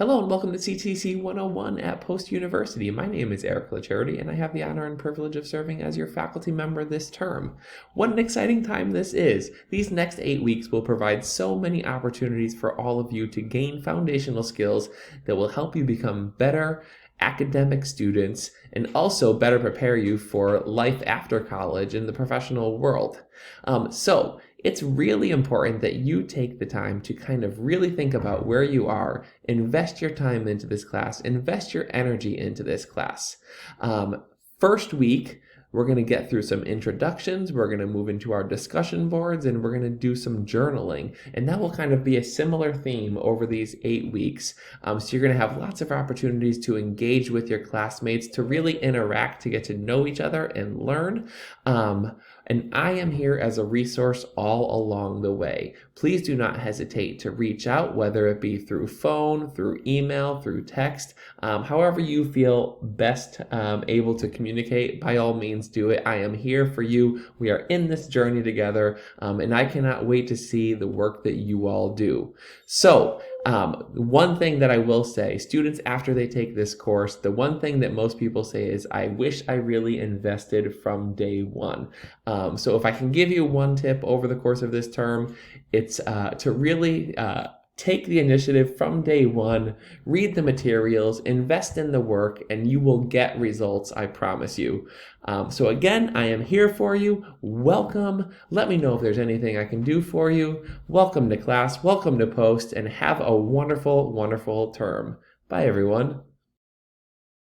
Hello and welcome to CTC101 at Post University. My name is Eric Lacharity and I have the honor and privilege of serving as your faculty member this term. What an exciting time this is! These next 8 weeks will provide so many opportunities for all of you to gain foundational skills that will help you become better academic students and also better prepare you for life after college in the professional world. So it's really important that you take the time to kind of really think about where you are, invest your time into this class, invest your energy into this class. First week, we're going to get through some introductions, we're going to move into our discussion boards, and we're going to do some journaling. And that will kind of be a similar theme over these 8 weeks. So you're going to have lots of opportunities to engage with your classmates, to really interact, to get to know each other and learn. And I am here as a resource all along the way. Please do not hesitate to reach out, whether it be through phone, through email, through text, however you feel best able to communicate, by all means do it. I am here for you. We are in this journey together, and I cannot wait to see the work that you all do. So, one thing that I will say, students after they take this course, the one thing that most people say is, I wish I really invested from day one. So if I can give you one tip over the course of this term, it's to really take the initiative from day one, read the materials, invest in the work, and you will get results, I promise you. So again, I am here for you. Welcome. Let me know if there's anything I can do for you. Welcome to class, welcome to Post, and have a wonderful, wonderful term. Bye, everyone.